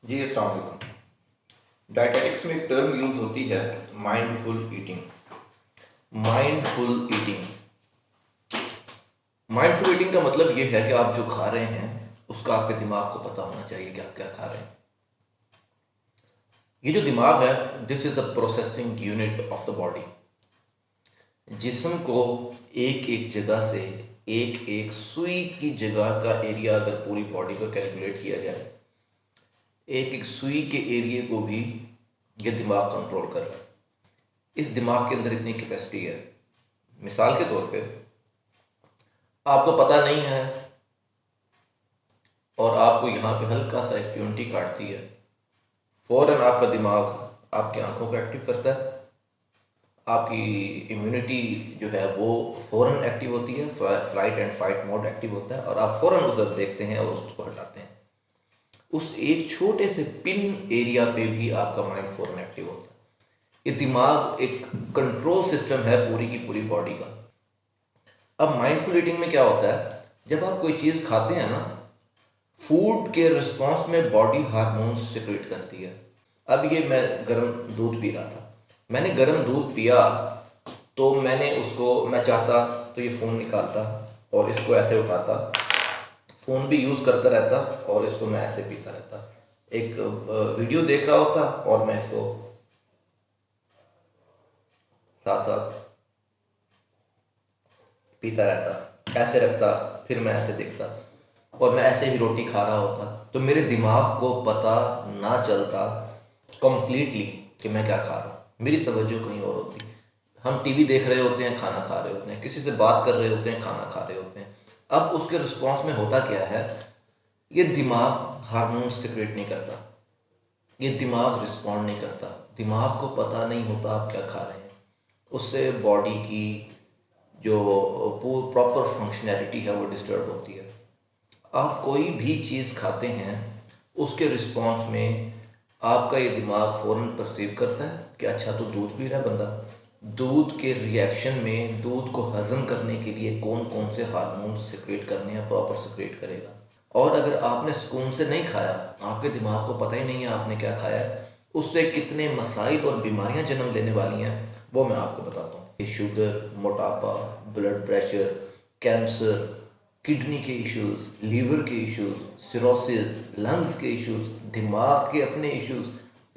जी अस्सलाम वालेकुम। डायटेटिक्स में एक टर्म यूज़ होती है, mindful eating. Mindful eating mindful eating का मतलब ये है कि आप जो खा रहे हैं उसका आपके दिमाग को पता होना चाहिए कि आप क्या खा रहे हैं। ये जो दिमाग है, this is the processing unit of the body. जिस्म को एक एक जगह से एक एक सुई की जगह का एरिया अगर पूरी बॉडी का कैलकुलेट किया जाए, एक एक सुई के एरिया को भी ये दिमाग कंट्रोल कर रहा है। इस दिमाग के अंदर इतनी कैपेसिटी है। मिसाल के तौर पे आपको पता नहीं है और आपको यहाँ पे हल्का सा एक चुनटी काटती है, फ़ौरन आपका दिमाग आपकी आंखों को एक्टिव करता है, आपकी इम्यूनिटी जो है वो फ़ौरन एक्टिव होती है, flight and fight mode active होता है और आप फ़ौरन उधर देखते हैं और उसको हटाते हैं। उस एक छोटे से पिन एरिया पे भी आपका माइंड फ़ौरन एक्टिव होता है। ये दिमाग एक कंट्रोल सिस्टम है पूरी की पूरी बॉडी का। अब माइंडफुल ईटिंग में क्या होता है, जब आप कोई चीज़ खाते हैं ना, फूड के रिस्पॉन्स में बॉडी हार्मोन्स सिक्रेट करती है। अब ये मैं गर्म दूध पी रहा था, मैंने गर्म दूध पिया तो मैं चाहता तो ये फ़ोन निकालता और इसको ऐसे उठाता, फ़ोन भी यूज़ करता रहता और इसको मैं ऐसे पीता रहता। एक वीडियो देख रहा होता और मैं इसको साथ साथ पीता रहता, ऐसे रखता, फिर मैं ऐसे देखता और मैं ऐसे ही रोटी खा रहा होता। तो मेरे दिमाग को पता ना चलता कंप्लीटली कि मैं क्या खा रहा हूँ, मेरी तवज्जो कहीं और होती। हम टीवी देख रहे होते हैं, खाना खा रहे होते हैं, किसी से बात कर रहे होते हैं, खाना खा रहे होते हैं। अब उसके रिस्पॉन्स में होता क्या है, ये दिमाग हार्मोन सिक्रेट नहीं करता, ये दिमाग रिस्पॉन्ड नहीं करता, दिमाग को पता नहीं होता आप क्या खा रहे हैं। उससे बॉडी की जो प्रॉपर फंक्शनैलिटी है वो डिस्टर्ब होती है। आप कोई भी चीज़ खाते हैं उसके रिस्पॉन्स में आपका ये दिमाग फ़ौरन परसीव करता है कि अच्छा तो दूध पी रहा है बंदा, दूध के रिएक्शन में दूध को हज़म करने के लिए कौन कौन से हार्मोन सिक्रेट करने हैं प्रॉपर सिक्रेट करेगा। और अगर आपने सुकून से नहीं खाया, आपके दिमाग को पता ही नहीं है आपने क्या खाया है, उससे कितने मसाइल और बीमारियां जन्म लेने वाली हैं वो मैं आपको बताता हूँ। शुगर, मोटापा, ब्लड प्रेशर, कैंसर, किडनी के इश्यूज़, लीवर के इश्यूज़, सिरोसिस, लंग्स के इश्यूज़, दिमाग के अपने इश्यूज़,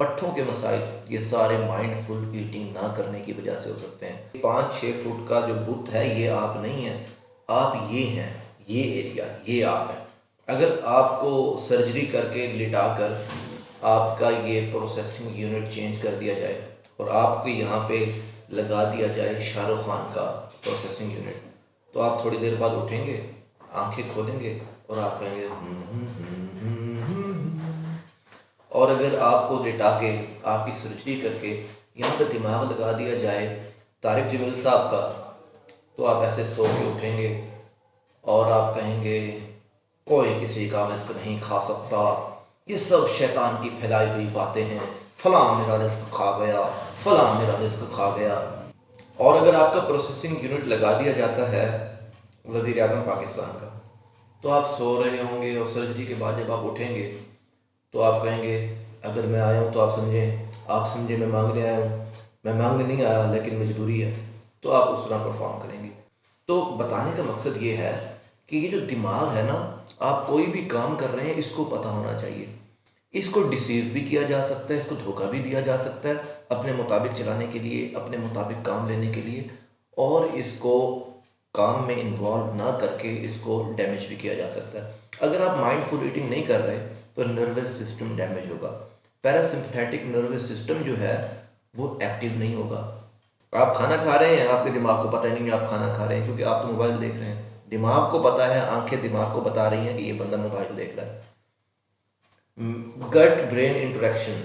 पट्ठों के मसाइल, ये सारे माइंडफुल ईटिंग ना करने की वजह से हो सकते हैं। 5-6 फुट का जो बुत है ये आप नहीं हैं, आप ये हैं, ये एरिया ये आप हैं। अगर आपको सर्जरी करके लिटा कर आपका ये प्रोसेसिंग यूनिट चेंज कर दिया जाए और आपको यहाँ पे लगा दिया जाए शाहरुख खान का प्रोसेसिंग यूनिट, तो आप थोड़ी देर बाद उठेंगे, आंखें खोलेंगे और आप कहेंगे और अगर आपको लिटा के आपकी सर्जरी करके यहाँ पे दिमाग लगा दिया जाए तारिक जमील साहब का, तो आप ऐसे सो के उठेंगे और आप कहेंगे कोई किसी का रिस्क नहीं खा सकता, ये सब शैतान की फैलाई हुई बातें हैं, फलां मेरा रिस्क खा गया, फलां मेरा रिस्क खा गया। और अगर आपका प्रोसेसिंग यूनिट लगा दिया जाता है वज़ीर आज़म पाकिस्तान का, तो आप सो रहे होंगे और सर्जरी के बाद जब आप उठेंगे तो आप कहेंगे अगर मैं आया हूँ तो आप समझे मैं मांगने आया हूँ, मैं मांगने नहीं आया लेकिन मजबूरी है, तो आप उस तरह परफॉर्म करेंगे। तो बताने का मकसद ये है कि ये जो दिमाग है ना, आप कोई भी काम कर रहे हैं इसको पता होना चाहिए। इसको डिसीव भी किया जा सकता है, इसको धोखा भी दिया जा सकता है अपने मुताबिक चलाने के लिए, अपने मुताबिक काम लेने के लिए, और इसको काम में इन्वॉल्व ना करके इसको डैमेज भी किया जा सकता है। अगर आप माइंडफुल ईटिंग नहीं कर रहे तो नर्वस सिस्टम डैमेज होगा, पैरासिम्पथेटिक नर्वस सिस्टम जो है वो एक्टिव नहीं होगा। आप खाना खा रहे हैं, आपके दिमाग को पता ही नहीं है आप खाना खा रहे हैं क्योंकि आप तो मोबाइल देख रहे हैं। दिमाग को पता है, आंखें दिमाग को बता रही हैं कि ये बंदा मोबाइल देख रहा है। गट ब्रेन इंटरेक्शन,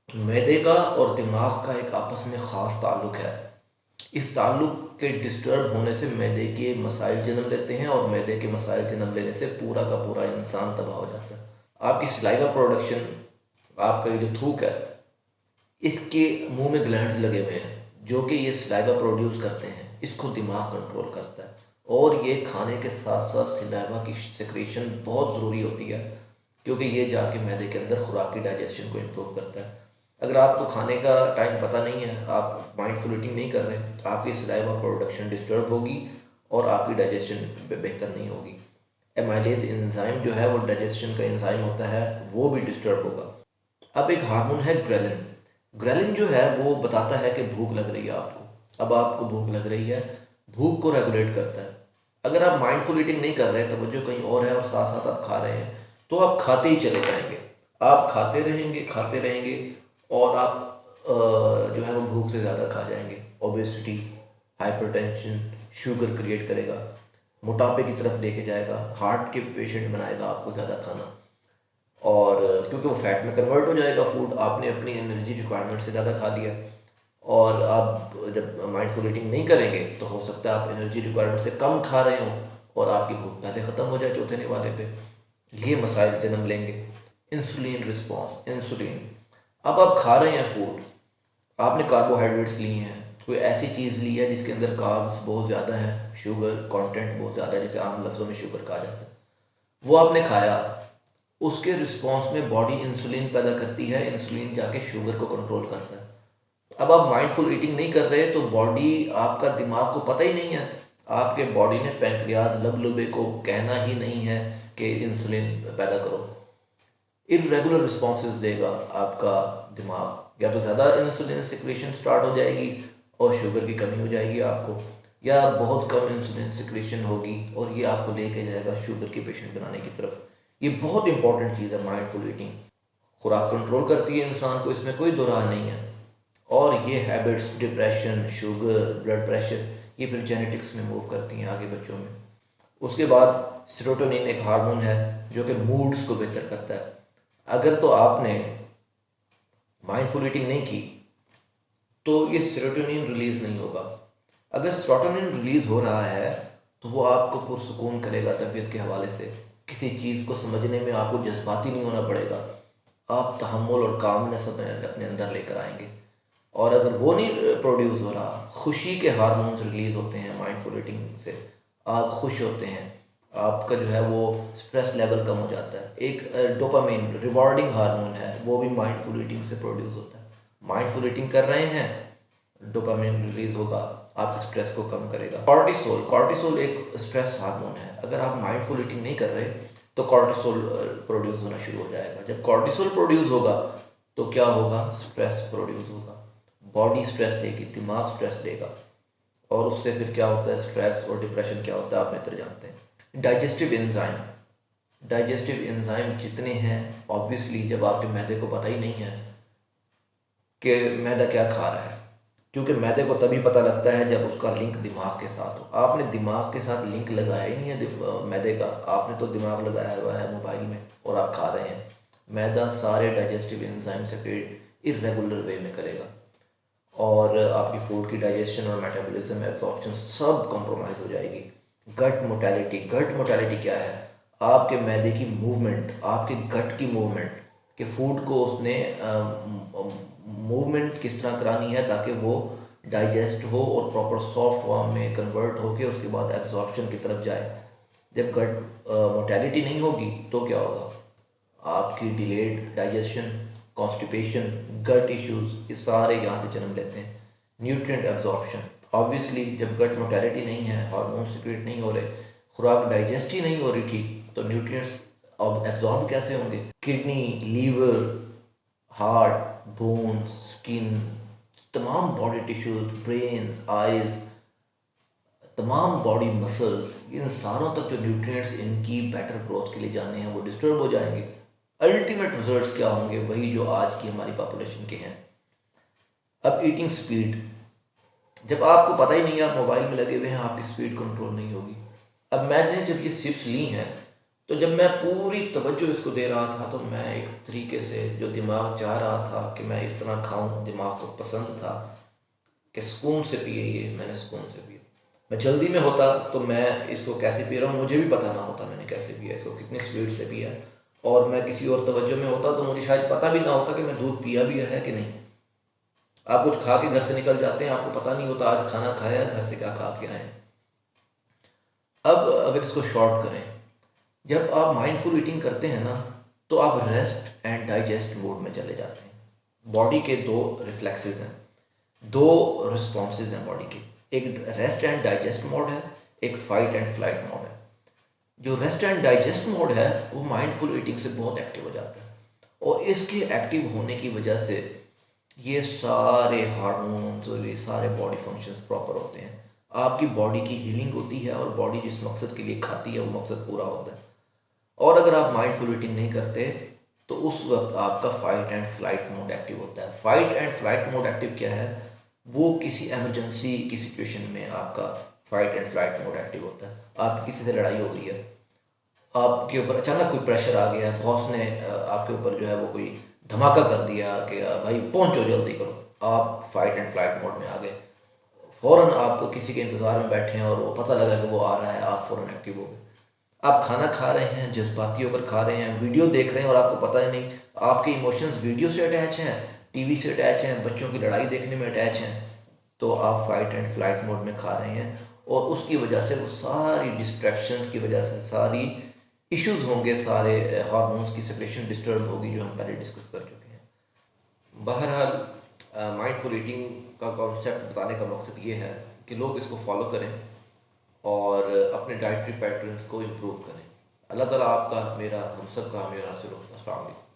मैदे का और दिमाग का एक आपस में ख़ास ताल्लुक़ है। इस ताल्लुक़ के डिस्टर्ब होने से मैदे के मसाइल जन्म लेते हैं और मैदे के मसाइल जन्म लेने से पूरा का पूरा इंसान तबाह हो जाता है। आपकी सलाइवा प्रोडक्शन, आपका ये जो थूक है, इसके मुंह में ग्लैंड्स लगे हुए हैं जो कि ये सलाइवा प्रोड्यूस करते हैं, इसको दिमाग कंट्रोल करता है। और ये खाने के साथ साथ सलाइवा की सिक्रीशन बहुत ज़रूरी होती है क्योंकि ये जाके मैदे के अंदर खुराक की डाइजेशन को इम्प्रूव करता है। अगर आपको खाने का टाइम पता नहीं है, आप माइंडफुल ईटिंग नहीं कर रहे, तो आपकी सलाइवा प्रोडक्शन डिस्टर्ब होगी और आपकी डाइजेशन बेहतर नहीं होगी। एमाइलेज एंजाइम जो है वो डाइजेशन का एंजाइम होता है, वो भी डिस्टर्ब होगा। अब एक हार्मोन है ग्रेलिन। ग्रेलिन जो है वो बताता है कि भूख लग रही है आपको। अब आपको भूख लग रही है, भूख को रेगुलेट करता है। अगर आप माइंडफुल ईटिंग नहीं कर रहे, तवज्जो कहीं और है और साथ साथ आप खा रहे हैं, तो आप खाते ही चले जाएंगे। आप खाते रहेंगे और आप जो है वो भूख से ज़्यादा खा जाएंगे। ओबेसिटी, हाइपरटेंशन, शुगर क्रिएट करेगा, मोटापे की तरफ लेके जाएगा, हार्ट के पेशेंट बनाएगा आपको ज़्यादा खाना। और क्योंकि वो फैट में कन्वर्ट हो जाएगा फूड, आपने अपनी एनर्जी रिक्वायरमेंट से ज़्यादा खा लिया। और आप जब माइंडफुल ईटिंग नहीं करेंगे तो हो सकता है आप एनर्जी रिक्वायरमेंट से कम खा रहे हो और आपकी भूख पहले ख़त्म हो जाए चौथे वाले पे। ये मसाइल जन्म लेंगे। इंसुलिन रिस्पॉन्स, इंसुलिन, अब आप खा रहे हैं फूड, आपने कार्बोहाइड्रेट्स लिए हैं, कोई ऐसी चीज़ ली है जिसके अंदर कार्ब्स बहुत ज़्यादा है, शुगर कंटेंट बहुत ज़्यादा है, जिसे आम लफ्ज़ों में शुगर कहा जाता है, वो आपने खाया, उसके रिस्पॉन्स में बॉडी इंसुलिन पैदा करती है, इंसुलिन जाके शुगर को कंट्रोल करता है। अब आप माइंडफुल ईटिंग नहीं कर रहे तो बॉडी, आपका दिमाग को पता ही नहीं है, आपके बॉडी ने पैंक्रियाज लबलुबे को कहना ही नहीं है कि इंसुलिन पैदा करो। इरेगुलर रिस्पॉन्सेज देगा आपका दिमाग, या तो ज़्यादा इंसुलिन सिक्रेशन स्टार्ट हो जाएगी और शुगर की कमी हो जाएगी आपको, या बहुत कम इंसुलिन सिक्रेशन होगी और ये आपको लेके जाएगा शुगर के पेशेंट बनाने की तरफ। ये बहुत इंपॉर्टेंट चीज़ है माइंडफुल ईटिंग। खुराक कंट्रोल करती है इंसान को, इसमें कोई दो राह नहीं है। और ये habits, depression, sugar, blood pressure, ये फिर जेनेटिक्स में मूव करती हैं आगे बच्चों में। उसके बाद सेरोटोनिन एक हार्मोन है जो कि मूड्स को बेहतर करता है। अगर तो आपने माइंडफुल ईटिंग नहीं की तो ये सेरोटोनिन रिलीज़ नहीं होगा। अगर सेरोटोनिन रिलीज़ हो रहा है तो वो आपको पुरसुकून करेगा तबीयत के हवाले से। किसी चीज़ को समझने में आपको जज्बाती नहीं होना पड़ेगा, आप तहम्मुल और कामनेस अपने अंदर लेकर आएंगे। और अगर वो नहीं प्रोड्यूस हो रहा, खुशी के हार्मोन्स रिलीज़ होते हैं माइंडफुल ईटिंग से, आप खुश होते हैं, आपका जो है वो स्ट्रेस लेवल कम हो जाता है। एक डोपामिन रिवॉर्डिंग हार्मोन है, वो भी माइंडफुल ईटिंग से प्रोड्यूस होता है। माइंडफुल ईटिंग कर रहे हैं, डोपामिन रिलीज होगा, आपके स्ट्रेस को कम करेगा। कॉर्टिसोल, कॉर्टिसोल एक स्ट्रेस हार्मोन है। अगर आप माइंडफुल ईटिंग नहीं कर रहे तो कॉर्टिसोल प्रोड्यूस होना शुरू हो जाएगा। जब कॉर्टिसोल प्रोड्यूस होगा तो क्या होगा, स्ट्रेस प्रोड्यूस होगा, बॉडी स्ट्रेस देगी, दिमाग स्ट्रेस देगा, और उससे फिर क्या होता है, स्ट्रेस और डिप्रेशन क्या होता है आप बेहतर जानते हैं। डाइजेस्टिव एंजाइम, डाइजेस्टिव एंजाइम जितने हैं, ऑब्वियसली जब आपके मैदे को पता ही नहीं है कि मैदा क्या खा रहा है, क्योंकि मैदे को तभी पता लगता है जब उसका लिंक दिमाग के साथ हो। आपने दिमाग के साथ लिंक लगाया ही नहीं है मैदे का, आपने तो दिमाग लगाया हुआ है मोबाइल में और आप खा रहे हैं। मैदा सारे डाइजेस्टिव एंजाइम सेक्रेट इरेगुलर वे में करेगा और आपकी फूड की डाइजेशन और मेटाबॉलिज्म, एब्जॉर्प्शन सब कॉम्प्रोमाइज़ हो जाएगी। गट मोटेलिटी, गट मोटेलिटी क्या है, आपके मैदे की मूवमेंट, आपके गट की मूवमेंट, कि फूड को उसने मूवमेंट किस तरह करानी है ताकि वो डाइजेस्ट हो और प्रॉपर सॉफ्ट फॉर्म में कन्वर्ट होके उसके बाद एब्जॉर्प्शन की तरफ जाए। जब गट मोटेलिटी नहीं होगी तो क्या होगा, आपकी डिलेड डाइजेशन, कॉन्स्टिपेशन, गट इश्यूज, ये सारे यहाँ से जन्म लेते हैं। न्यूट्रिएंट एब्जॉर्प्शन, ऑब्वियसली जब गट मोटेलिटी नहीं है, हार्मोन सिक्रेट नहीं हो रहे, खुराक डाइजेस्ट ही नहीं हो रही ठीक, तो न्यूट्रिएंट्स अब एब्जॉर्ब कैसे होंगे। Kidney, liver, heart, bones, skin, तमाम बॉडी टिश्यूज, ब्रेन, आइज, तमाम बॉडी मसल्स, इन सारों तक जो न्यूट्रिएंट्स इनकी बेटर ग्रोथ के लिए जाने हैं वो डिस्टर्ब हो जाएंगे। अल्टीमेट रिजल्ट्स क्या होंगे, वही जो आज की हमारी पॉपुलेशन के हैं। अब ईटिंग स्पीड, जब आपको पता ही नहीं है, आप मोबाइल में लगे हुए हैं, आपकी स्पीड कंट्रोल नहीं होगी। अब मैंने जब ये सिप्स ली हैं तो जब मैं पूरी तवज्जो इसको दे रहा था तो मैं एक तरीके से, जो दिमाग चाह रहा था कि मैं इस तरह खाऊं, दिमाग को पसंद था कि सुकून से पिए, ये मैंने सुकून से पिया। मैं जल्दी में होता तो मैं इसको कैसे पी रहा हूँ मुझे भी पता ना होता, मैंने कैसे पिया इसको, कितनी स्पीड से पिया, और मैं किसी और तवज्जो में होता तो मुझे शायद पता भी ना होता कि मैं दूध पिया भी है कि नहीं। आप कुछ खा के घर से निकल जाते हैं, आपको पता नहीं होता आज खाना खाया, घर से क्या खा के आए। अब अगर इसको शॉर्ट करें, जब आप माइंडफुल ईटिंग करते हैं ना तो आप रेस्ट एंड डाइजेस्ट मोड में चले जाते हैं। बॉडी के दो रिफ्लेक्सेस हैं, दो रिस्पॉन्सेज हैं बॉडी के, एक रेस्ट एंड डाइजेस्ट मोड है, एक फाइट एंड फ्लाइट मोड है। जो रेस्ट एंड डाइजेस्ट मोड है वो माइंडफुल ईटिंग से बहुत एक्टिव हो जाता है, और इसके एक्टिव होने की वजह से ये सारे हार्मोन्स और ये सारे बॉडी फंक्शंस प्रॉपर होते हैं, आपकी बॉडी की हीलिंग होती है, और बॉडी जिस मकसद के लिए खाती है वो मकसद पूरा होता है। और अगर आप माइंडफुल ईटिंग नहीं करते तो उस वक्त आपका fight and flight mode active होता है। Fight and flight mode active क्या है? वो किसी एमरजेंसी की सिचुएशन में आपका fight and flight mode active होता है। आपकी किसी से लड़ाई हो गई है, आपके ऊपर अचानक कोई प्रेशर आ गया, बॉस ने आपके ऊपर जो है वो कोई धमाका कर दिया कि भाई पहुंचो जल्दी करो, आप फाइट एंड फ्लाइट मोड में आ गए। फ़ौरन आप किसी के इंतज़ार में बैठे हैं और वो पता लगा कि वो आ रहा है, आप फ़ौरन एक्टिव हो गए। आप खाना खा रहे हैं, जज्बाती होकर खा रहे हैं, वीडियो देख रहे हैं और आपको पता ही नहीं, आपके इमोशंस वीडियो से अटैच हैं, टीवी से अटैच हैं, बच्चों की लड़ाई देखने में अटैच हैं, तो आप फाइट एंड फ्लाइट मोड में खा रहे हैं, और उसकी वजह से वो सारी डिस्ट्रैक्शंस की वजह से सारी इश्यूज होंगे, सारे हार्मोन्स की सेक्रेशन डिस्टर्ब होगी, जो हम पहले डिस्कस कर चुके हैं। बहरहाल माइंडफुल ईटिंग का कॉन्सेप्ट बताने का मकसद ये है कि लोग इसको फॉलो करें और अपने डाइटरी पैटर्न्स को इम्प्रूव करें। अल्लाह ताला आपका, मेरा, हम सब का हमें नासिर हो। अस्सलाम वालेकुम।